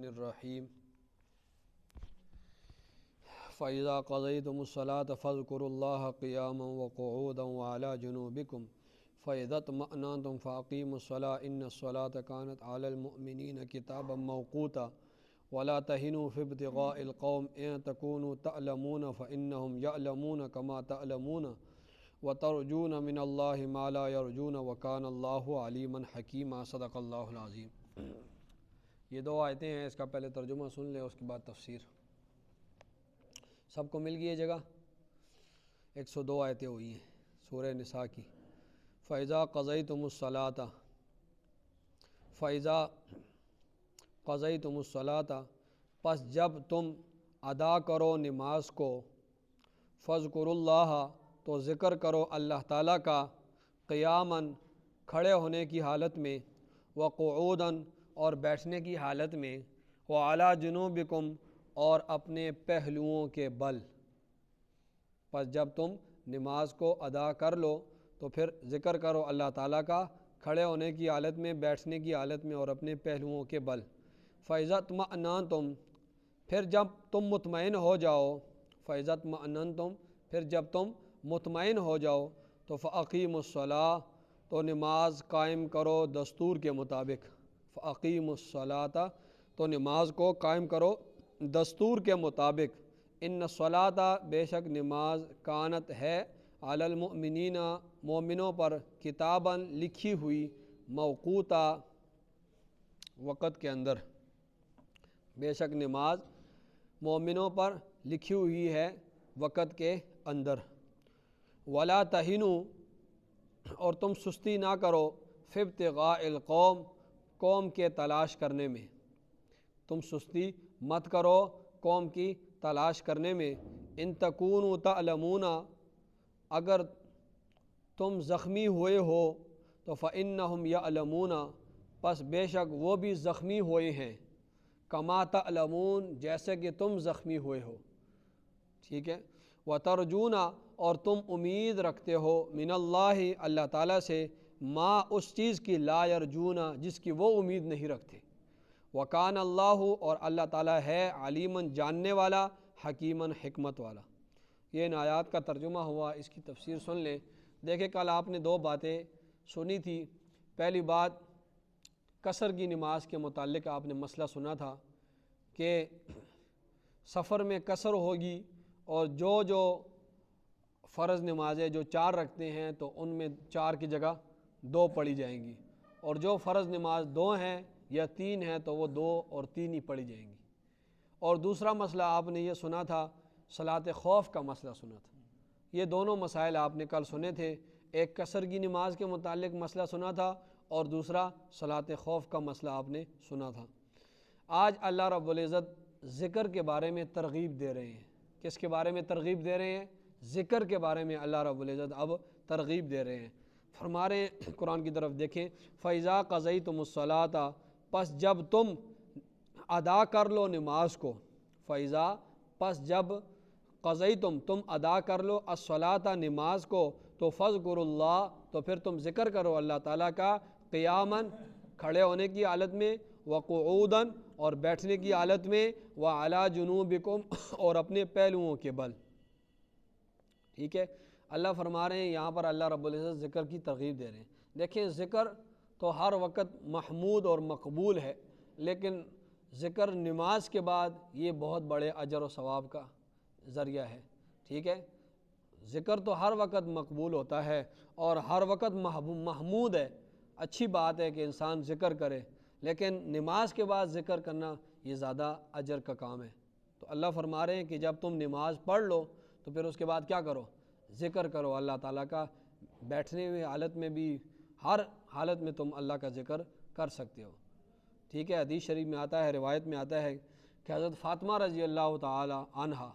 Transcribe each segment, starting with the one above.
الرحمن الرحیم فَإِذَا قَضَيْتُمُ الصَّلَاةَ فَاذْكُرُوا اللَّهَ قِيَامًا وَقُعُودًا وَعَلَى جُنُوبِكُمْ فَإِذَا اطْمَأْنَنْتُمْ فَأَقِيمُوا الصَّلَاةَ إِنَّ الصَّلَاةَ كَانَتْ عَلَى الْمُؤْمِنِينَ كِتَابًا مَوْقُوتًا وَلَا تَهِنُوا فِي ابْتِغَاءِ الْقَوْمِ إِن تَكُونُوا تَعْلَمُونَ فَإِنَّهُمْ يَعْلَمُونَ كَمَا تَعْلَمُونَ وَتَرْجُونَ مِنَ اللَّهِ مَا لَا يَرْجُونَ وَكَانَ اللَّهُ عَلِيمًا حَكِيمًا صدق اللہ العظیم۔ یہ دو آیتیں ہیں، اس کا پہلے ترجمہ سن لیں، اس کے بعد تفسیر۔ سب کو مل گئی یہ جگہ؟ 102 آیتیں ہوئی ہیں سورہ نساء کی۔ فَإِذَا قَضَيْتُمُ الصَّلَاةَ، فَإِذَا قَضَيْتُمُ الصَّلَاةَ، پس جب تم ادا کرو نماز کو، فَاذْكُرُوا اللَّهَ، تو ذکر کرو اللہ تعالیٰ کا، قیاماً، کھڑے ہونے کی حالت میں، وقعوداً، اور بیٹھنے کی حالت میں، وعلی جنوبکم، اور اپنے پہلوؤں کے بل۔ پس جب تم نماز کو ادا کر لو تو پھر ذکر کرو اللہ تعالیٰ کا، کھڑے ہونے کی حالت میں، بیٹھنے کی حالت میں، اور اپنے پہلوؤں کے بل۔ فَإِذَا اطْمَأْنَنْتُمْ، پھر جب تم مطمئن ہو جاؤ، فَإِذَا اطْمَأْنَنْتُمْ، پھر جب تم مطمئن ہو جاؤ، تو فَأَقِیمُوا الصَّلَاةَ، تو نماز قائم کرو دستور کے مطابق۔ فَأَقِیمُوا الصَّلَاةَ، تو نماز کو قائم کرو دستور کے مطابق۔ ان الصلاۃ، بے شک نماز، کانت ہے، علی المؤمنین، مومنوں پر، کتاباً، لکھی ہوئی، موقوتا، وقت کے اندر۔ بے شک نماز مومنوں پر لکھی ہوئی ہے وقت کے اندر۔ ولا تہنوا، اور تم سستی نہ کرو، فی ابتغاء القوم، قوم کے تلاش کرنے میں۔ تم سستی مت کرو قوم کی تلاش کرنے میں۔ ان تکونوا تعلمون، اگر تم زخمی ہوئے ہو تو فإنہم یعلمون، پس بے شک وہ بھی زخمی ہوئے ہیں، کما تعلمون، جیسے کہ تم زخمی ہوئے ہو، ٹھیک ہے۔ وترجون، اور تم امید رکھتے ہو، من اللہ، اللہ تعالیٰ سے، ما، اس چیز کی، لا یرجون، جس کی وہ امید نہیں رکھتے۔ وکان اللہ، اور اللہ تعالیٰ ہے، علیماً، جاننے والا، حکیماً، حکمت والا۔ یہ ان آیات کا ترجمہ ہوا، اس کی تفسیر سن لیں۔ دیکھیں کل آپ نے دو باتیں سنی تھی۔ پہلی بات، قصر کی نماز کے متعلق آپ نے مسئلہ سنا تھا کہ سفر میں قصر ہوگی، اور جو فرض نمازیں جو 4 رکھتے ہیں تو ان میں 4 کی جگہ 2 پڑھی جائیں گی، اور جو فرض نماز 2 ہیں یا 3 ہیں تو وہ 2 اور 3 ہی پڑھی جائیں گی۔ اور دوسرا مسئلہ آپ نے یہ سنا تھا، صلاۃ خوف کا مسئلہ سنا تھا۔ یہ دونوں مسائل آپ نے کل سنے تھے۔ ایک قصر کی نماز کے متعلق مسئلہ سنا تھا، اور دوسرا صلاۃ خوف کا مسئلہ آپ نے سنا تھا۔ آج اللہ رب العزت ذکر کے بارے میں ترغیب دے رہے ہیں۔ کس کے بارے میں ترغیب دے رہے ہیں؟ ذکر کے بارے میں اللہ رب العزت اب ترغیب دے رہے ہیں۔ فرما رہے ہیں، قرآن کی طرف دیکھیں، فَإِذَا قَضَيْتُمُ الصَّلَاةَ، پس جب تم ادا کر لو نماز کو، فَإِذَا، پس جب، قضیتم، تم ادا کر لو، الصلاۃ، نماز کو، تو فاذکروا اللہ، تو پھر تم ذکر کرو اللہ تعالیٰ کا، قیاماً، کھڑے ہونے کی حالت میں، وقعوداً، اور بیٹھنے کی حالت میں، وعلی جنوبکم، اور اپنے پہلوؤں کے بل، ٹھیک ہے۔ اللہ فرما رہے ہیں یہاں پر، اللہ رب العزت ذکر کی ترغیب دے رہے ہیں۔ دیکھیں ذکر تو ہر وقت محمود اور مقبول ہے، لیکن ذکر نماز کے بعد یہ بہت بڑے اجر و ثواب کا ذریعہ ہے، ٹھیک ہے۔ ذکر تو ہر وقت مقبول ہوتا ہے اور ہر وقت محمود ہے، اچھی بات ہے کہ انسان ذکر کرے، لیکن نماز کے بعد ذکر کرنا یہ زیادہ اجر کا کام ہے۔ تو اللہ فرما رہے ہیں کہ جب تم نماز پڑھ لو تو پھر اس کے بعد کیا کرو؟ ذکر کرو اللہ تعالیٰ کا، بیٹھنے ہوئے حالت میں بھی، ہر حالت میں تم اللہ کا ذکر کر سکتے ہو، ٹھیک ہے۔ حدیث شریف میں آتا ہے، روایت میں آتا ہے کہ حضرت فاطمہ رضی اللہ تعالی عنہا،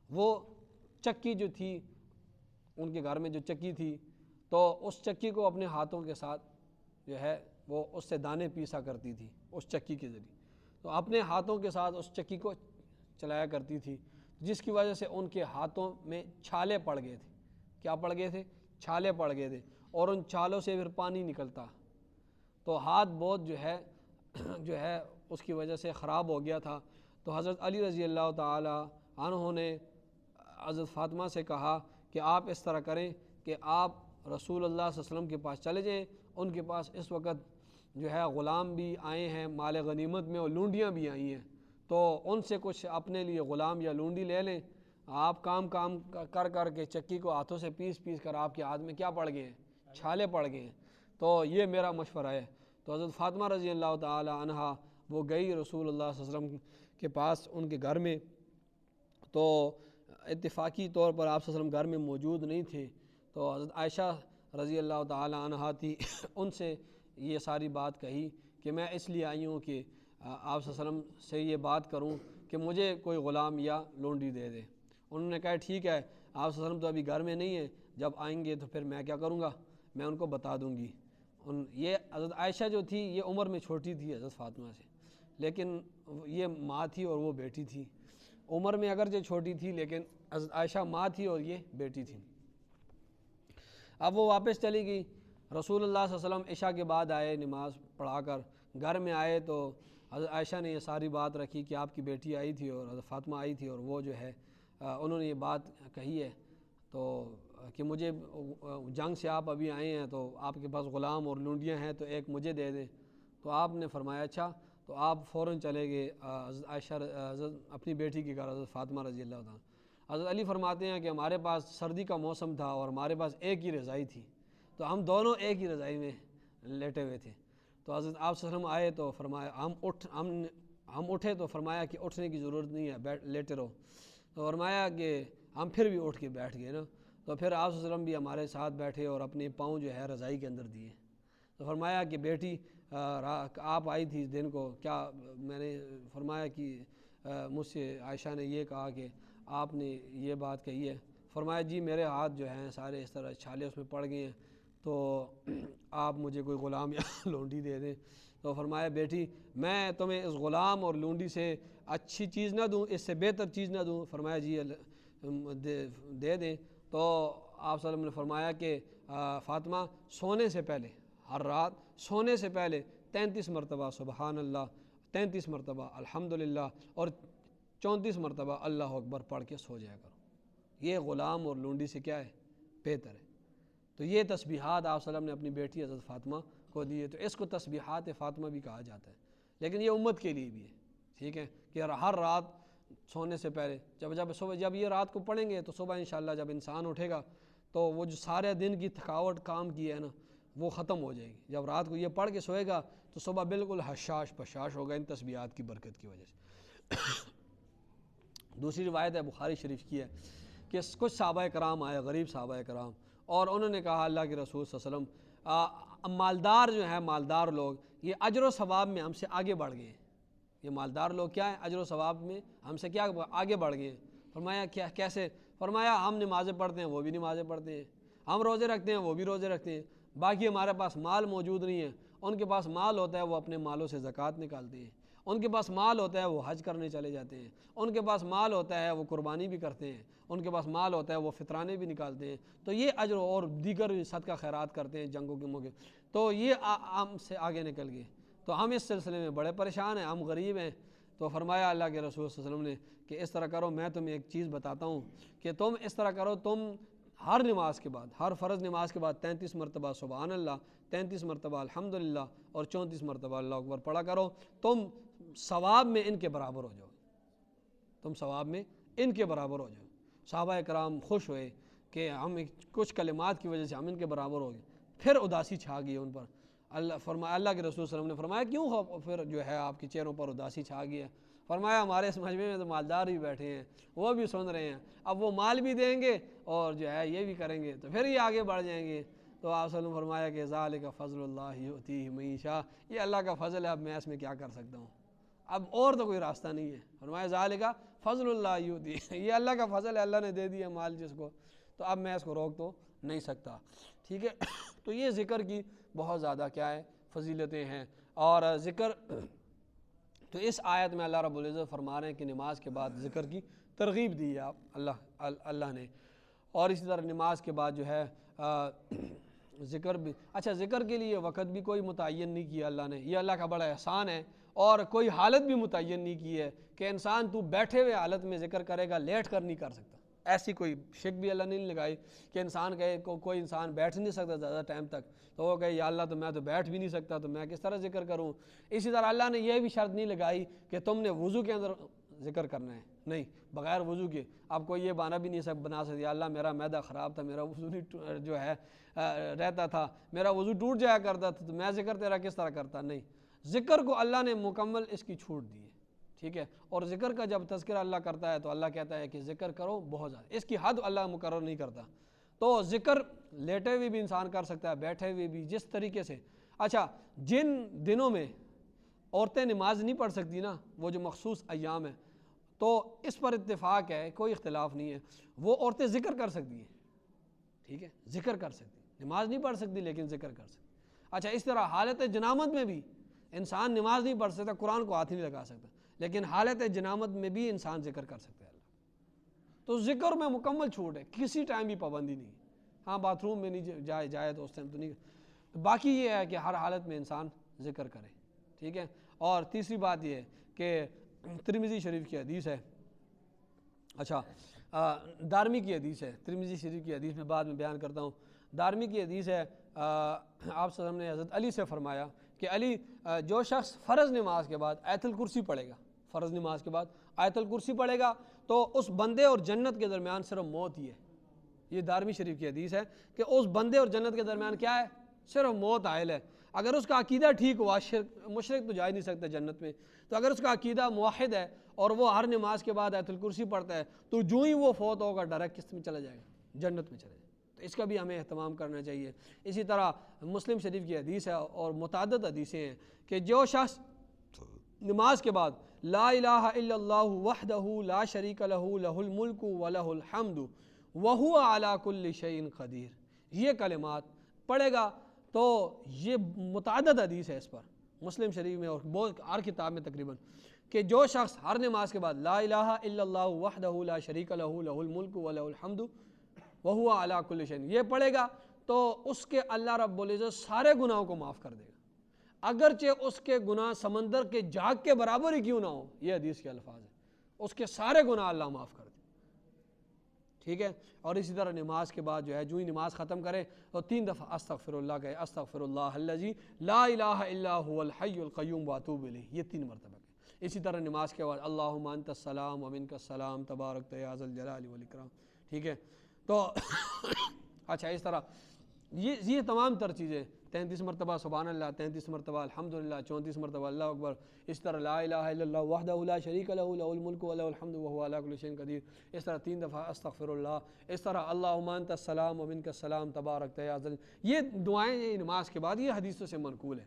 وہ چکی جو تھی، ان کے گھر میں جو چکی تھی، تو اس چکی کو اپنے ہاتھوں کے ساتھ جو ہے وہ اس سے دانے پیسا کرتی تھی، اس چکی کے ذریعے، تو اپنے ہاتھوں کے ساتھ اس چکی کو چلایا کرتی تھی، جس کی وجہ سے ان کے ہاتھوں میں چھالے پڑ گئے تھے۔ کیا پڑ گئے تھے؟ چھالے پڑ گئے تھے، اور ان چھالوں سے پھر پانی نکلتا، تو ہاتھ بہت جو ہے اس کی وجہ سے خراب ہو گیا تھا، تو حضرت علی رضی اللہ تعالی عنہ نے حضرت فاطمہ سے کہا کہ آپ اس طرح کریں کہ آپ رسول اللہ صلی اللہ علیہ وسلم کے پاس چلے جائیں، ان کے پاس اس وقت جو ہے غلام بھی آئے ہیں مال غنیمت میں، اور لونڈیاں بھی آئی ہیں، تو ان سے کچھ اپنے لیے غلام یا لونڈی لے لیں، آپ کام کر کر کے چکی کو ہاتھوں سے پیس کر آپ کے ہاتھ میں کیا پڑ گئے ہیں، چھالے پڑ گئے ہیں، تو یہ میرا مشورہ ہے۔ تو حضرت فاطمہ رضی اللہ تعالی عنہا وہ گئی رسول اللہ صلی اللہ علیہ وسلم کے پاس ان کے گھر میں، تو اتفاقی طور پر آپ صلی اللہ علیہ وسلم گھر میں موجود نہیں تھے، تو حضرت عائشہ رضی اللہ تعالی عنہا تھی، ان سے یہ ساری بات کہی کہ میں اس لیے آئی ہوں کہ آپ صلی اللہ علیہ وسلم سے یہ بات کروں کہ مجھے کوئی غلام یا لونڈی دے دے۔ انہوں نے کہا ٹھیک ہے، آپ صلی اللہ علیہ وسلم تو ابھی گھر میں نہیں ہیں، جب آئیں گے تو پھر میں کیا کروں گا، میں ان کو بتا دوں گی۔ یہ حضرت عائشہ جو تھی یہ عمر میں چھوٹی تھی حضرت فاطمہ سے، لیکن یہ ماں تھی اور وہ بیٹی تھی، عمر میں اگرچہ چھوٹی تھی لیکن حضرت عائشہ ماں تھی اور یہ بیٹی تھی۔ اب وہ واپس چلی گئی، رسول اللہ صلی اللہ علیہ وسلم عشاء کے بعد آئے نماز پڑھا کر، گھر میں آئے تو حضرت عائشہ نے یہ ساری بات رکھی کہ آپ کی بیٹی آئی تھی اور حضرت فاطمہ آئی تھی، اور وہ جو ہے انہوں نے یہ بات کہی ہے تو کہ مجھے جنگ سے آپ ابھی آئے ہیں تو آپ کے پاس غلام اور لونڈیاں ہیں تو ایک مجھے دے دیں، تو آپ نے فرمایا اچھا، تو آپ فوراً چلے گئے حضرت عائشہ حضرت اپنی بیٹی کی گھر حضرت فاطمہ رضی اللہ تعالیٰ۔ حضرت علی فرماتے ہیں کہ ہمارے پاس سردی کا موسم تھا اور ہمارے پاس ایک ہی رضائی تھی، تو ہم دونوں ایک ہی رضائی میں لیٹے ہوئے تھے، تو حضرت آپ صلی اللہ علیہ وسلم آئے تو فرمایا ہم اٹھے تو فرمایا کہ اٹھنے کی ضرورت نہیں ہے، لیٹے رہو، تو فرمایا کہ ہم پھر بھی اٹھ کے بیٹھ گئے نا، تو پھر آپ صلی اللہ علیہ وسلم بھی ہمارے ساتھ بیٹھے اور اپنے پاؤں جو ہے رضائی کے اندر دیے، تو فرمایا کہ بیٹی آپ آئی تھی دن کو کیا، میں نے فرمایا کہ مجھ سے عائشہ نے یہ کہا کہ آپ نے یہ بات کہی ہے، فرمایا جی میرے ہاتھ جو ہیں سارے اس طرح چھالے اس میں پڑ گئے ہیں، تو آپ مجھے کوئی غلام یا لونڈی دے دیں، تو فرمایا بیٹی میں تمہیں اس غلام اور لونڈی سے اچھی چیز نہ دوں، اس سے بہتر چیز نہ دوں، فرمایا جی دے دیں، تو آپ صلی اللہ علیہ وسلم نے فرمایا کہ فاطمہ سونے سے پہلے، ہر رات سونے سے پہلے 33 مرتبہ سبحان اللہ، 33 مرتبہ الحمدللہ اور 34 مرتبہ اللہ اکبر پڑھ کے سو جایا کرو، یہ غلام اور لونڈی سے کیا ہے، بہتر ہے۔ تو یہ تسبیحات آپ صلی اللہ علیہ وسلم نے اپنی بیٹی حضرت فاطمہ کو دیے، تو اس کو تسبیحات فاطمہ بھی کہا جاتا ہے، لیکن یہ امت کے لیے بھی ہے، ٹھیک ہے، کہ ہر رات سونے سے پہلے جب یہ رات کو پڑھیں گے تو صبح انشاءاللہ جب انسان اٹھے گا تو وہ جو سارے دن کی تھکاوٹ کام کی ہے نا وہ ختم ہو جائے گی، جب رات کو یہ پڑھ کے سوئے گا تو صبح بالکل حشاش پشاش ہوگا ان تسبیحات کی برکت کی وجہ سے۔ دوسری روایت ہے بخاری شریف کی ہے کہ کچھ صحابہ کرام آئے، غریب صحابہ کرام، اور انہوں نے کہا اللہ کے رسول صلی اللہ علیہ وسلم مالدار جو ہیں، مالدار لوگ یہ اجر و ثواب میں ہم سے آگے بڑھ گئے ہیں، یہ مالدار لوگ کیا ہیں، اجر و ثواب میں ہم سے کیا آگے بڑھ گئے ہیں۔ فرمایا کیسے، فرمایا ہم نمازیں پڑھتے ہیں وہ بھی نمازیں پڑھتے ہیں، ہم روزے رکھتے ہیں وہ بھی روزے رکھتے ہیں، باقی ہمارے پاس مال موجود نہیں ہے، ان کے پاس مال ہوتا ہے وہ اپنے مالوں سے زکوٰۃ نکالتے ہیں، ان کے پاس مال ہوتا ہے وہ حج کرنے چلے جاتے ہیں، ان کے پاس مال ہوتا ہے وہ قربانی بھی کرتے ہیں، ان کے پاس مال ہوتا ہے وہ فطرانے بھی نکالتے ہیں، تو یہ اجر اور دیگر صدقہ خیرات کرتے ہیں جنگوں کے موقع، تو یہ ہم سے آگے نکل گئے، تو ہم اس سلسلے میں بڑے پریشان ہیں، ہم غریب ہیں۔ تو فرمایا اللہ کے رسول صلی اللہ علیہ وسلم نے کہ اس طرح کرو، میں تمہیں ایک چیز بتاتا ہوں کہ تم اس طرح کرو، تم ہر نماز کے بعد، ہر فرض نماز کے بعد 33 مرتبہ سبحان اللہ، 33 مرتبہ الحمدللہ اور 34 مرتبہ اللہ اکبر پڑھا کرو، تم ثواب میں ان کے برابر ہو جاؤ، تم ثواب میں ان کے برابر ہو جاؤ۔ صحابہ کرام خوش ہوئے کہ ہم کچھ کلمات کی وجہ سے ہم ان کے برابر ہو گئے، پھر اداسی چھا گئی ان پر۔ اللہ کے رسول صلی اللہ علیہ وسلم نے فرمایا کیوں پھر جو ہے آپ کے چہروں پر اداسی چھا گئی ہے؟ فرمایا ہمارے اس مجمع میں تو مالدار بھی بیٹھے ہیں، وہ بھی سن رہے ہیں، اب وہ مال بھی دیں گے اور جو ہے یہ بھی کریں گے تو پھر یہ آگے بڑھ جائیں گے۔ تو آپ صلی اللہ علیہ وسلم فرمایا کہ ذالک فضل اللہ یؤتیہ من یشاء، یہ اللہ کا فضل ہے، اب میں اس میں کیا کر سکتا ہوں، اب اور تو کوئی راستہ نہیں ہے۔ فرمایا ذالک فضل اللہ یؤتیہ، یہ اللہ کا فضل ہے، اللہ نے دے دیا مال جس کو، تو اب میں اس کو روک تو نہیں سکتا، ٹھیک ہے۔ تو یہ ذکر کی بہت زیادہ کیا ہے، فضیلتیں ہیں، اور ذکر تو اس آیت میں اللہ رب العزت فرما رہے ہیں کہ نماز کے بعد ذکر کی ترغیب دی ہے اللہ نے، اور اسی طرح نماز کے بعد جو ہے ذکر بھی، اچھا ذکر کے لیے وقت بھی کوئی متعین نہیں کیا اللہ نے، یہ اللہ کا بڑا احسان ہے، اور کوئی حالت بھی متعین نہیں کی ہے کہ انسان تو بیٹھے ہوئے حالت میں ذکر کرے گا، لیٹ کر نہیں کر سکتا، ایسی کوئی شک بھی اللہ نے نہیں لگائی کہ انسان کہے کوئی انسان بیٹھ نہیں سکتا زیادہ ٹائم تک، تو وہ کہے یا اللہ تو میں تو بیٹھ بھی نہیں سکتا، تو میں کس طرح ذکر کروں۔ اسی طرح اللہ نے یہ بھی شرط نہیں لگائی کہ تم نے وضو کے اندر ذکر کرنا ہے، نہیں، بغیر وضو کے آپ کوئی یہ بہانہ بھی نہیں بنا سکتے یا اللہ میرا معدہ خراب تھا، میرا وضو نہیں جو ہے رہتا تھا، میرا وضو ٹوٹ جایا کرتا تھا، تو میں ذکر تیرا کس طرح کرتا، نہیں، ذکر کو اللہ نے مکمل اس کی چھوٹ دی ہے، ٹھیک ہے۔ اور ذکر کا جب تذکرہ اللہ کرتا ہے تو اللہ کہتا ہے کہ ذکر کرو بہت زیادہ، اس کی حد اللہ مقرر نہیں کرتا۔ تو ذکر لیٹے ہوئے بھی انسان کر سکتا ہے، بیٹھے ہوئے بھی، جس طریقے سے۔ اچھا، جن دنوں میں عورتیں نماز نہیں پڑھ سکتی نا، وہ جو مخصوص ایام ہیں، تو اس پر اتفاق ہے، کوئی اختلاف نہیں ہے، وہ عورتیں ذکر کر سکتی ہیں، ٹھیک ہے، ذکر کر سکتی ہیں، نماز نہیں پڑھ سکتی لیکن ذکر کر سکتی۔ اچھا، اس طرح حالت جنامت میں بھی انسان نماز نہیں پڑھ سکتا، قرآن کو ہاتھ نہیں لگا سکتا، لیکن حالت جنامت میں بھی انسان ذکر کر سکتا ہے اللہ۔ تو ذکر میں مکمل چھوٹ ہے، کسی ٹائم بھی پابندی نہیں ہے۔ ہاں، باتھ روم میں نہیں جائے تو اس ٹائم تو نہیں، تو باقی یہ ہے کہ ہر حالت میں انسان ذکر کرے، ٹھیک ہے۔ اور تیسری بات یہ ہے کہ ترمذی شریف کی حدیث ہے، اچھا دارمی کی حدیث ہے، ترمذی شریف کی حدیث میں بعد میں بیان کرتا ہوں، دارمی کی حدیث ہے، آپ صلی اللہ علیہ وسلم نے حضرت علی سے فرمایا کہ علی، جو شخص فرض نماز کے بعد آیت الکرسی پڑھے گا، فرض نماز کے بعد آیت الکرسی پڑھے گا تو اس بندے اور جنت کے درمیان صرف موت ہی ہے۔ یہ دارمی شریف کی حدیث ہے کہ اس بندے اور جنت کے درمیان کیا ہے؟ صرف موت حائل ہے۔ اگر اس کا عقیدہ ٹھیک ہوا، مشرک تو جا ہی نہیں سکتا جنت میں، تو اگر اس کا عقیدہ موحد ہے اور وہ ہر نماز کے بعد آیت الکرسی پڑھتا ہے تو جو ہی وہ فوت ہوگا ڈائریکٹ کس میں چلا جائے گا؟ جنت میں چلا جائے گا۔ تو اس کا بھی ہمیں اہتمام کرنا چاہیے۔ اسی طرح مسلم شریف کی حدیث ہے اور متعدد حدیثیں ہیں کہ جو شخص نماز کے بعد لا الہ الا اللہ وحدہ لا شریک لہ لہ الملک ولہ الحمد وہو علی کل شیء قدیر، یہ کلمات پڑھے گا، تو یہ متعدد حدیث ہے اس پر مسلم شریف میں اور بہت ہر کتاب میں تقریباً، کہ جو شخص ہر نماز کے بعد لا الہ الا اللہ وحدہ لا شریک لہ لہ الملک ولہ الحمد وہو علی کل شیء، یہ پڑھے گا تو اس کے اللہ رب العزت سارے گناہوں کو معاف کر دے گا، اگرچہ اس کے گناہ سمندر کے جھاگ کے برابر ہی کیوں نہ ہو، یہ حدیث کے الفاظ ہیں، اس کے سارے گناہ اللہ معاف کر دے، ٹھیک ہے۔ اور اسی طرح نماز کے بعد جو ہے، جو ہی نماز ختم کرے تو 3 دفعہ استغفر اللہ کہے، استغفر اللہ الذی لا الہ الا هو الحی القیوم واتوب الیہ، یہ 3 مرتبہ کہے۔ اسی طرح نماز کے بعد اللہم انت السلام ومنک السلام تبارکت یا ذا الجلال والاکرام، ٹھیک ہے۔ تو اچھا، اس طرح یہ تمام تر چیزیں 33 مرتبہ سبحان اللہ، 33 مرتبہ الحمدللہ، 34 مرتبہ اللہ اکبر، اس طرح لا الہ الا اللہ وحدہ لا شریک لہ لہ الملک ولہ الحمد وہو علی کل شیء قدیر، اس طرح 3 دفعہ استغفر اللہ، اس طرح اللہم انت السلام ومنک السلام تبارکت یا ذا، یہ دعائیں نماز کے بعد، یہ حدیثوں سے منقول ہے۔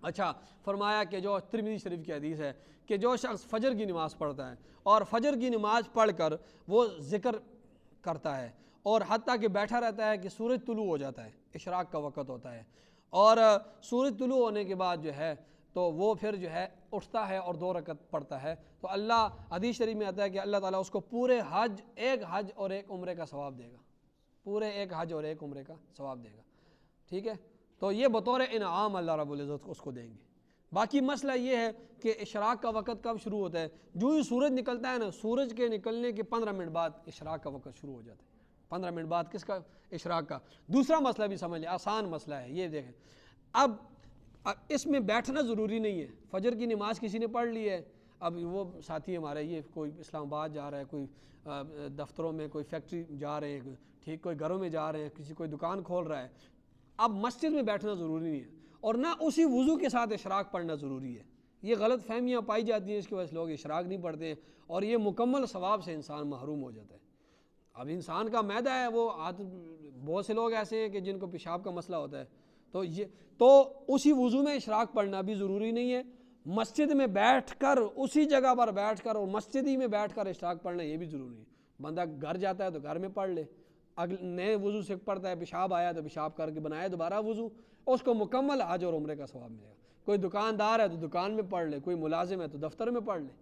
اچھا، فرمایا کہ جو ترمذی شریف کی حدیث ہے کہ جو شخص فجر کی نماز پڑھتا ہے اور فجر کی نماز پڑھ کر وہ ذکر کرتا ہے اور حتیٰ کہ بیٹھا رہتا ہے کہ سورج طلوع ہو جاتا ہے، اشراق کا وقت ہوتا ہے، اور سورج طلوع ہونے کے بعد جو ہے تو وہ پھر جو ہے اٹھتا ہے اور 2 رکعت پڑھتا ہے، تو اللہ، حدیث شریف میں آتا ہے کہ اللہ تعالیٰ اس کو پورے حج، ایک حج اور ایک عمرے کا ثواب دے گا، پورے ایک حج اور ایک عمرے کا ثواب دے گا، ٹھیک ہے۔ تو یہ بطور انعام اللہ رب العزت اس کو دیں گے۔ باقی مسئلہ یہ ہے کہ اشراق کا وقت کب شروع ہوتا ہے؟ جو ہی سورج نکلتا ہے نا، سورج کے نکلنے کے 15 منٹ بعد اشراق کا وقت شروع ہو جاتا ہے، 15 منٹ بعد کس کا؟ اشراق کا۔ دوسرا مسئلہ بھی سمجھ لیں، آسان مسئلہ ہے، یہ دیکھیں، اب اس میں بیٹھنا ضروری نہیں ہے، فجر کی نماز کسی نے پڑھ لی ہے، اب وہ ساتھی ہمارے، یہ کوئی اسلام آباد جا رہا ہے، کوئی دفتروں میں، کوئی فیکٹری جا رہے ہیں، ٹھیک، کوئی گھروں میں جا رہے ہیں، کسی کوئی دکان کھول رہا ہے، اب مسجد میں بیٹھنا ضروری نہیں ہے، اور نہ اسی وضو کے ساتھ اشراق پڑھنا ضروری ہے۔ یہ غلط فہمیاں پائی جاتی ہیں، اس کی وجہ سے لوگ اشراق نہیں پڑھتے ہیں اور یہ مکمل ثواب سے انسان محروم ہو جاتا ہے۔ اب انسان کا معدہ ہے، وہ بہت سے لوگ ایسے ہیں کہ جن کو پیشاب کا مسئلہ ہوتا ہے، تو اسی وضو میں اشراق پڑھنا بھی ضروری نہیں ہے، مسجد میں بیٹھ کر، اسی جگہ پر بیٹھ کر اور مسجد ہی میں بیٹھ کر اشراق پڑھنا یہ بھی ضروری ہے۔ بندہ گھر جاتا ہے تو گھر میں پڑھ لے، نئے وضو سے پڑھتا ہے، پیشاب آیا تو پیشاب کر کے بنایا دوبارہ وضو، اس کو مکمل حج اور عمرے کا ثواب ملے گا۔ کوئی دکاندار ہے تو دکان میں پڑھ لے، کوئی ملازم ہے تو دفتر میں پڑھ لے،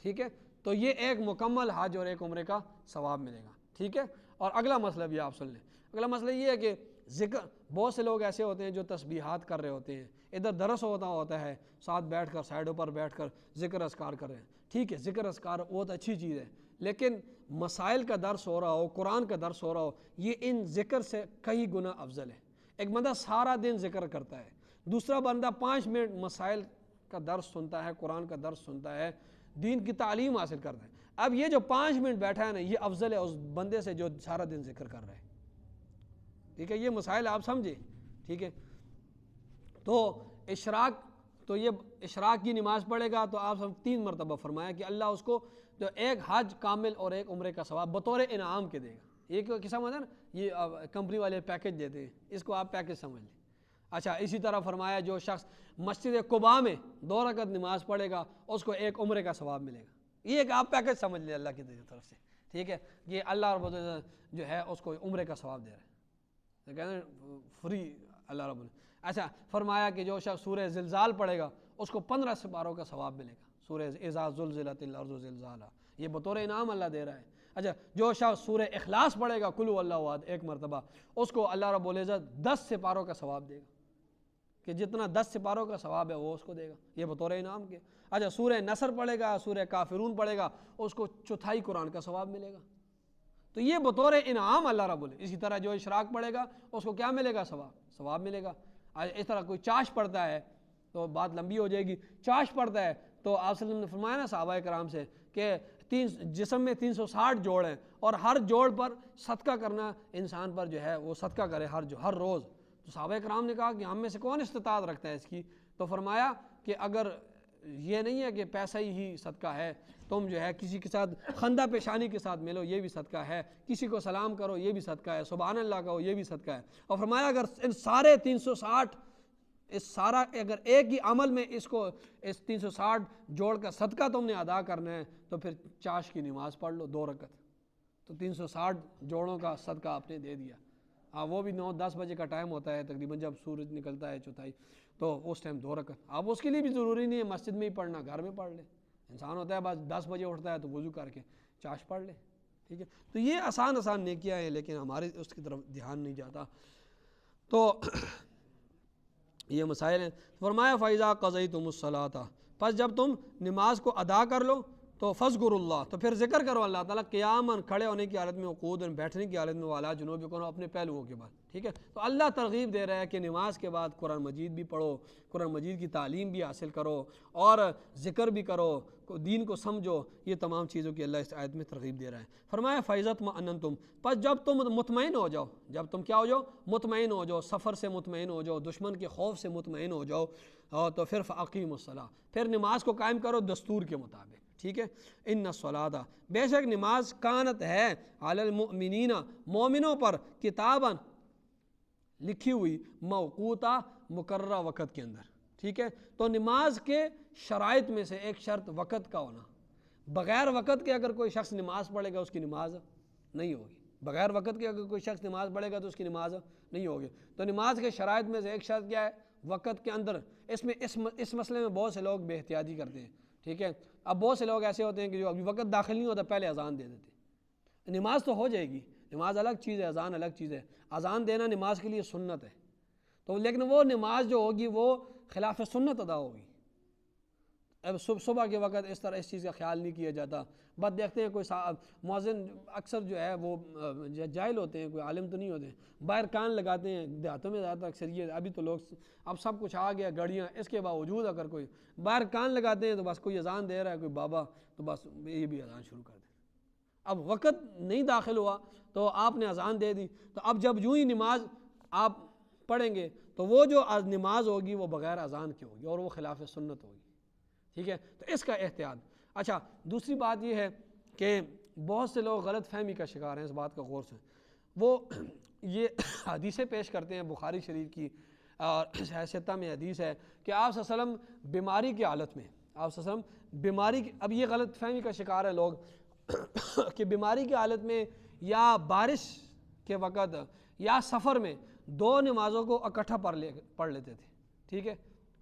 ٹھیک ہے۔ تو یہ ایک مکمل حج اور ایک عمرے کا ثواب ملے گا، ٹھیک ہے۔ اور اگلا مسئلہ بھی آپ سن لیں، اگلا مسئلہ یہ ہے کہ ذکر، بہت سے لوگ ایسے ہوتے ہیں جو تسبیحات کر رہے ہوتے ہیں، ادھر درس ہوتا ہے، ساتھ بیٹھ کر سائڈوں پر بیٹھ کر ذکر اذکار کر رہے ہیں، ٹھیک ہے، ذکر اذکار بہت اچھی چیز ہے، لیکن مسائل کا درس ہو رہا ہو، قرآن کا درس ہو رہا ہو، یہ ان ذکر سے کئی گنا افضل ہے۔ ایک بندہ سارا دن ذکر کرتا ہے، دوسرا بندہ 5 منٹ مسائل کا درس سنتا ہے، قرآن کا درس سنتا ہے، دین کی تعلیم حاصل کرتا ہے۔ اب یہ جو 5 منٹ بیٹھا ہے نا، یہ افضل ہے اس بندے سے جو سارا دن ذکر کر رہا ہے، ٹھیک ہے، یہ مسائل آپ سمجھیں، ٹھیک ہے۔ تو اشراق، تو یہ اشراق کی نماز پڑھے گا تو آپ 3 مرتبہ فرمایا کہ اللہ اس کو جو ایک حج کامل اور ایک عمرے کا ثواب بطور انعام کے دے گا۔ یہ کیوں قسم ہے نا، یہ کمپنی والے پیکج دیتے ہیں، اس کو آپ پیکج سمجھ لیں۔ اچھا، اسی طرح فرمایا جو شخص مسجد قباء میں 2 رکعت نماز پڑھے گا اس کو ایک عمرے کا ثواب ملے گا۔ یہ ایک آپ پیکج سمجھ لیں اللہ کی طرف سے، ٹھیک ہے، یہ اللہ رب العزت جو ہے اس کو عمرے کا ثواب دے رہا ہے، کہتے ہیں فری اللہ رب العزت۔ اچھا، فرمایا کہ جو شخص سورہ زلزال پڑھے گا اس کو 15 سپاروں کا ثواب ملے گا، سورہ اذا زلزلت الارض زلزالہا، یہ بطور انعام اللہ دے رہا ہے۔ اچھا، جو شخص سورہ اخلاص پڑھے گا قل هو اللہ احد 1 مرتبہ، اس کو اللہ رب العزت 10 سپاروں کا ثواب دے گا، کہ جتنا 10 سپاروں کا ثواب ہے وہ اس کو دے گا، یہ بطور انعام کے۔ اچھا، سورہ نصر پڑھے گا، سورہ کافرون پڑھے گا، اس کو 1/4 قرآن کا ثواب ملے گا، تو یہ بطور انعام اللہ رب العزت۔ اسی طرح جو اشراق پڑھے گا اس کو کیا ملے گا؟ ثواب ملے گا۔ اس طرح کوئی چاش پڑھتا ہے تو بات لمبی ہو جائے گی، چاش پڑھتا ہے تو آپ صلی اللہ علیہ وسلم نے فرمایا نا صحابہ کرام سے کہ جسم میں 360 جوڑ ہیں اور ہر جوڑ پر صدقہ کرنا انسان پر جو ہے وہ صدقہ کرے ہر روز۔ تو صحابہ کرام نے کہا کہ ہم میں سے کون استطاعت رکھتا ہے اس کی؟ تو فرمایا کہ اگر یہ نہیں ہے کہ پیسہ ہی صدقہ ہے، تم جو ہے کسی کے ساتھ خندہ پیشانی کے ساتھ ملو، یہ بھی صدقہ ہے، کسی کو سلام کرو، یہ بھی صدقہ ہے، سبحان اللہ کہو، یہ بھی صدقہ ہے۔ اور فرمایا اگر ان سارے 360 اگر ایک ہی عمل میں اس 360 جوڑ کا صدقہ تم نے ادا کرنا ہے تو پھر چاش کی نماز پڑھ لو 2 رکعت، تو 360 جوڑوں کا صدقہ آپ نے دے دیا۔ وہ بھی 9-10 بجے کا ٹائم ہوتا ہے تقریباً، جب سورج نکلتا ہے 1/4، تو اس ٹائم 2 رکعت۔ اب اس کے لیے بھی ضروری نہیں ہے مسجد میں ہی پڑھنا، گھر میں پڑھ لے، انسان ہوتا ہے بس 10 بجے اٹھتا ہے تو وضو کر کے چاش پڑھ لے، ٹھیک ہے۔ تو یہ آسان نیکیاں ہیں، لیکن ہمارے اس کی طرف دھیان نہیں جاتا، تو یہ مسائل ہیں۔ فرمایا فَإِذَا قَضَيْتُمُ الصَّلَاةَ، پس جب تم نماز کو ادا کر لو تو فَاذْكُرُوا اللَّهَ، تو پھر ذکر کرو اللہ تعالیٰ، قیاماً کھڑے ہونے کی حالت میں، وقوعاً بیٹھنے کی حالت میں، وعلیٰ جنوبکم اپنے پہلوؤں کے بعد، ٹھیک ہے۔ تو اللہ ترغیب دے رہا ہے کہ نماز کے بعد قرآن مجید بھی پڑھو، قرآن مجید کی تعلیم بھی حاصل کرو اور ذکر بھی کرو، دین کو سمجھو، یہ تمام چیزوں کی اللہ اس آیت میں ترغیب دے رہا ہے۔ فرمایا فَإِذَا اطْمَأْنَنْتُمْ، پس جب تم مطمئن ہو جاؤ، جب تم کیا ہو جاؤ؟ مطمئن ہو جاؤ، سفر سے مطمئن ہو جاؤ، دشمن کے خوف سے مطمئن ہو جاؤ، تو پھر فَأَقِیمُوا الصَّلَاةَ، پھر نماز کو قائم کرو دستور کے مطابق، ٹھیک ہے۔ اِنَّ الصَّلَاةَ، بے شک نماز کانت ہے، عَلَى الْمُؤْمِنِينَ، مومنوں پر، کتاباً لکھی ہوئی، موقوتا مقررہ وقت کے اندر، ٹھیک ہے۔ تو نماز کے شرائط میں سے ایک شرط وقت کا ہونا، بغیر وقت کے اگر کوئی شخص نماز پڑھے گا اس کی نماز نہیں ہوگی، بغیر وقت کے اگر کوئی شخص نماز پڑھے گا تو اس کی نماز نہیں ہوگی۔ تو نماز کے شرائط میں سے ایک شرط کیا ہے؟ وقت کے اندر۔ اس مسئلے میں بہت سے لوگ بے احتیاطی کرتے ہیں، ٹھیک ہے۔ اب بہت سے لوگ ایسے ہوتے ہیں کہ جو ابھی وقت داخل نہیں ہوتا پہلے اذان دے دیتے ہیں۔ نماز تو ہو جائے گی، نماز الگ چیز ہے، اذان الگ چیز ہے، اذان دینا نماز کے لیے سنت ہے، تو لیکن وہ نماز جو ہوگی وہ خلاف سنت ادا ہوگی۔ اب صبح کے وقت اس طرح اس چیز کا خیال نہیں کیا جاتا، بس دیکھتے ہیں کوئی مؤذن اکثر جو ہے وہ جاہل ہوتے ہیں، کوئی عالم تو نہیں ہوتے، باہر کان لگاتے ہیں، دیہاتوں میں زیادہ اکثر یہ، ابھی تو لوگ اب سب کچھ آ گیا گاڑیاں، اس کے باوجود اگر کوئی باہر کان لگاتے ہیں تو بس کوئی اذان دے رہا ہے کوئی بابا، تو بس یہ بھی اذان شروع کر دے۔ اب وقت نہیں داخل ہوا تو آپ نے اذان دے دی، تو اب جب یوں ہی نماز آپ پڑھیں گے تو وہ جو نماز ہوگی وہ بغیر اذان کی ہوگی اور وہ خلاف سنت ہوگی، ٹھیک ہے۔ تو اس کا احتیاط۔ اچھا، دوسری بات یہ ہے کہ بہت سے لوگ غلط فہمی کا شکار ہیں، اس بات کا غور سے، وہ یہ حدیثیں پیش کرتے ہیں بخاری شریف کی، اور ستہ میں حدیث ہے کہ آپ صلی اللہ علیہ وسلم بیماری کی حالت میں، آپ صلی اللہ علیہ وسلم بیماری کی، اب یہ غلط فہمی کا شکار ہے لوگ کہ بیماری کی حالت میں یا بارش کے وقت یا سفر میں 2 نمازوں کو اکٹھا پڑھ لیتے تھے، ٹھیک ہے۔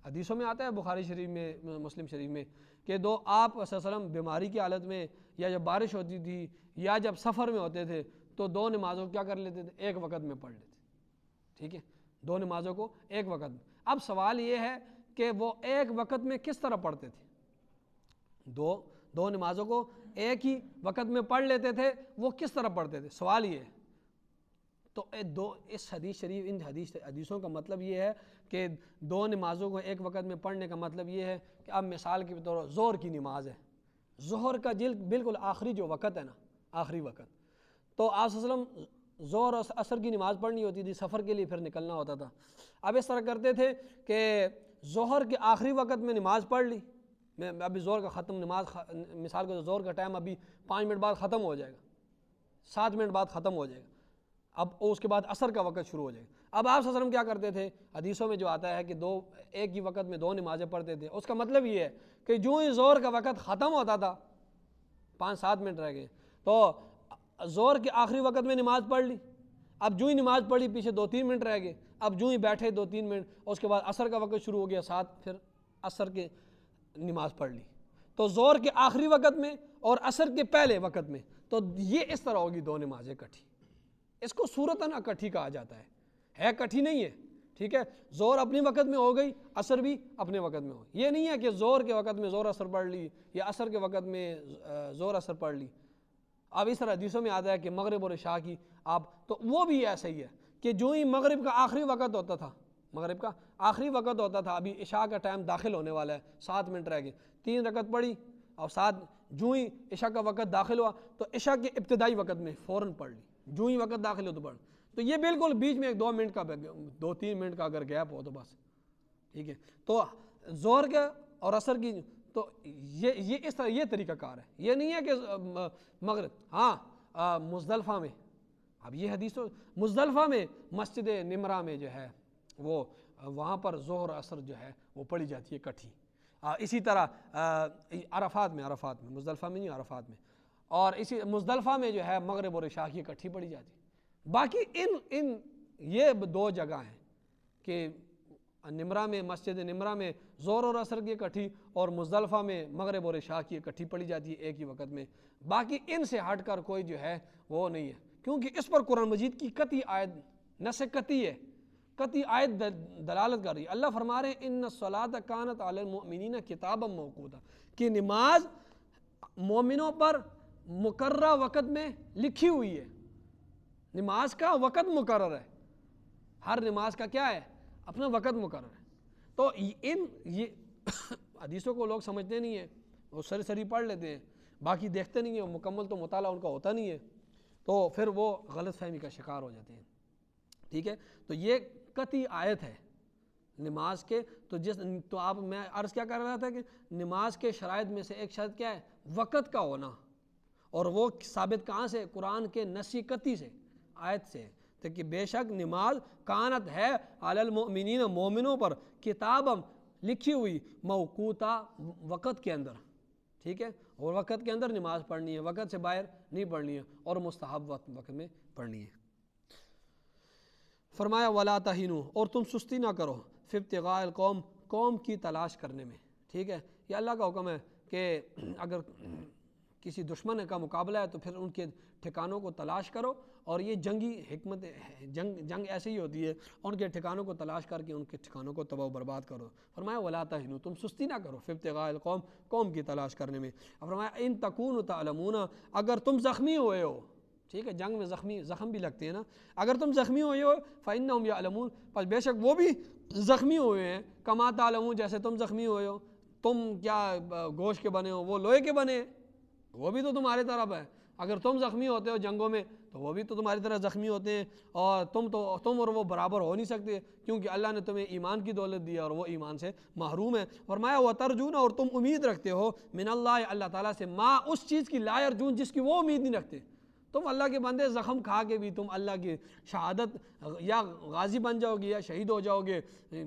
حدیثوں میں آتا ہے بخاری شریف میں، مسلم شریف میں، کہ آپ صلی اللہ علیہ وسلم بیماری کی حالت میں یا جب بارش ہوتی تھی یا جب سفر میں ہوتے تھے تو 2 نمازوں کو کیا کر لیتے تھے؟ ایک وقت میں پڑھ لیتے، ٹھیک ہے، 2 نمازوں کو ایک وقت میں۔ اب سوال یہ ہے کہ وہ ایک وقت میں کس طرح پڑھتے تھے؟ دو نمازوں کو ایک ہی وقت میں پڑھ لیتے تھے، وہ کس طرح پڑھتے تھے؟ سوال یہ ہے۔ تو اس حدیث شریف، ان حدیثوں کا مطلب یہ ہے کہ دو نمازوں کو ایک وقت میں پڑھنے کا مطلب یہ ہے کہ اب مثال کے طور پر ظہر کی نماز ہے، ظہر کا بالکل آخری جو وقت ہے نا، آخری وقت، تو آپ صلی اللہ علیہ وسلم ظہر اور عصر کی نماز پڑھنی ہوتی تھی، سفر کے لیے پھر نکلنا ہوتا تھا۔ اب اس طرح کرتے تھے کہ ظہر کے آخری وقت میں نماز پڑھ لی، میں ابھی ظہر کا ختم نماز، مثال کے ظہر کا ٹائم ابھی 5 منٹ بعد ختم ہو جائے گا، 7 منٹ بعد ختم ہو جائے گا، اب اس کے بعد عصر کا وقت شروع ہو جائے گا۔ اب آپ صلی اللہ علیہ وسلم کیا کرتے تھے؟ حدیثوں میں جو آتا ہے کہ ایک ہی وقت میں 2 نمازیں پڑھتے تھے، اس کا مطلب یہ ہے کہ جو ہی ظہر کا وقت ختم ہوتا تھا، 5-7 منٹ رہ گئے، تو ظہر کے آخری وقت میں نماز پڑھ لی، اب جو ہی نماز پڑھی پیچھے 2-3 منٹ رہ گئے، اب جو ہی بیٹھے 2-3 منٹ، اس کے بعد عصر کا وقت شروع ہو گیا 7، پھر عصر کے نماز پڑھ لی۔ تو ظہر کے آخری وقت میں اور عصر کے پہلے وقت میں، تو یہ اس طرح ہوگی 2 نمازیں اکٹھی، اس کو صورتاً اکٹھی کہا جاتا ہے اکٹھی نہیں ہے، ٹھیک ہے؟ ظہر اپنے وقت میں ہو گئی، عصر بھی اپنے وقت میں ہو، یہ نہیں ہے کہ ظہر کے وقت میں ظہر عصر پڑھ لی یا عصر کے وقت میں ظہر عصر پڑھ لی۔ اب اس طرح حدیثوں میں آتا ہے کہ مغرب اور عشاء کی تو وہ بھی ایسا ہی ہے کہ جو ہی مغرب کا آخری وقت ہوتا تھا، مغرب کا آخری وقت ہوتا تھا، ابھی عشاء کا ٹائم داخل ہونے والا ہے، 7 منٹ رہ گئے، 3 رکعت پڑھی اور جو ہی عشاء کا وقت داخل ہوا تو عشاء کے ابتدائی وقت میں فوراً پڑھ لی، جو ہی وقت داخل ہو تو پڑھ، تو یہ بالکل بیچ میں 2 منٹ کا 2-3 منٹ کا اگر گیپ ہو تو بس ٹھیک ہے۔ تو ظہر کا اور عصر کی تو یہ اس طرح یہ طریقہ کار ہے، یہ نہیں ہے کہ مغرب مزدلفہ میں، اب یہ حدیث مزدلفہ میں مسجد نمرہ میں جو ہے وہ وہاں پر ظہر عصر جو ہے وہ پڑھی جاتی ہے اکٹھی، اسی طرح عرفات میں مزدلفہ میں نہیں، عرفات میں، اور اسی مزدلفہ میں جو ہے مغرب اور عشاء کی اکٹھی پڑھی جاتی ہے۔ باقی یہ 2 جگہ ہیں کہ نمرہ میں، مسجد نمرہ میں ظہر اور عصر کی اکٹھی، اور مزدلفہ میں مغرب اور عشاء کی اکٹھی پڑھی جاتی ہے ایک ہی وقت میں، باقی ان سے ہٹ کر کوئی جو ہے وہ نہیں ہے، کیونکہ اس پر قرآن مجید کی قطعی آیت، نص قطعی ہے، قطعی آیت دلالت کر رہی ہے۔ اللہ فرما رہے ہیں ان الصلاۃ کانت علی المؤمنین کتابا موقوتا، کہ نماز مومنوں پر مقررہ وقت میں لکھی ہوئی ہے، نماز کا وقت مقرر ہے، ہر نماز کا کیا ہے؟ اپنا وقت مقرر ہے۔ تو یہ حدیثوں کو لوگ سمجھتے نہیں ہیں، وہ سری پڑھ لیتے ہیں، باقی دیکھتے نہیں ہیں، مکمل تو مطالعہ ان کا ہوتا نہیں ہے، تو پھر وہ غلط فہمی کا شکار ہو جاتے ہیں، ٹھیک ہے؟ تو یہ قطعی آیت ہے نماز کے، تو آپ میں عرض کیا کر رہا تھا کہ نماز کے شرائط میں سے ایک شرط کیا ہے؟ وقت کا ہونا، اور وہ ثابت کہاں سے؟ قرآن کے نص قطعی سے، آیت سے، کہ بے شک نماز کانت ہے علی المؤمنین، مومنوں پر، کتاب لکھی ہوئی، موقوتا وقت کے اندر، ٹھیک ہے؟ اور وقت کے اندر نماز پڑھنی ہے، وقت سے باہر نہیں پڑھنی ہے، اور مستحب وقت میں پڑھنی ہے۔ فرمایا ولا تہنوا، اور تم سستی نہ کرو، فی ابتغاء القوم، قوم کی تلاش کرنے میں، ٹھیک ہے؟ یہ اللہ کا حکم ہے کہ اگر کسی دشمن کا مقابلہ ہے تو پھر ان کے ٹھکانوں کو تلاش کرو، اور یہ جنگی حکمت جنگ ایسے ہی ہوتی ہے، ان کے ٹھکانوں کو تلاش کر کے ان کے ٹھکانوں کو تباہ و برباد کرو۔ فرمایا ولا تہنوا، تم سستی نہ کرو، فی ابتغاء القوم، قوم کی تلاش کرنے میں۔ فرمایا ان تکونوا تعلمون، اگر تم زخمی ہوئے ہو، ٹھیک ہے؟ جنگ میں زخم بھی لگتے ہیں نا، اگر تم زخمی ہوئے ہو فإنہم یعلمون، پس بے شک وہ بھی زخمی ہوئے ہیں، کما تعلمون، جیسے تم زخمی ہوئے ہو، تم کیا گوشت کے بنے ہو، وہ لوہے کے بنے ہیں، وہ بھی تو تمہارے طرف ہے، اگر تم زخمی ہوتے ہو جنگوں میں تو وہ بھی تو تمہاری طرح زخمی ہوتے ہیں، اور تم اور وہ برابر ہو نہیں سکتے، کیونکہ اللہ نے تمہیں ایمان کی دولت دی اور وہ ایمان سے محروم ہے۔ فرمایا وترجون، اور تم امید رکھتے ہو، من اللہ، اللہ تعالیٰ سے، ما، اس چیز کی، لا یرجون، جس کی وہ امید نہیں رکھتے۔ تم اللہ کے بندے زخم کھا کے بھی تم اللہ کی شہادت یا غازی بن جاؤ گے یا شہید ہو جاؤ گے،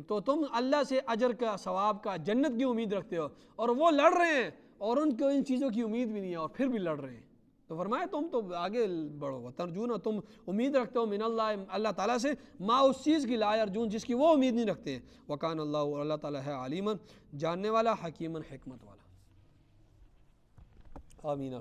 تو تم اللہ سے اجر کا، ثواب کا، جنت کی امید رکھتے ہو، اور وہ لڑ رہے ہیں اور ان کو ان چیزوں کی امید بھی نہیں ہے اور پھر بھی لڑ رہے ہیں۔ تو فرمایا تم تو آگے بڑھو، ترجون، تم امید رکھتے ہو، من اللہ، اللہ تعالیٰ سے، ما، اس چیز کی، لا یرجون، جس کی وہ امید نہیں رکھتے ہیں، وکان اللہ، اور اللہ تعالیٰ ہے علیما، جاننے والا، حکیما، حکمت والا۔ آمین۔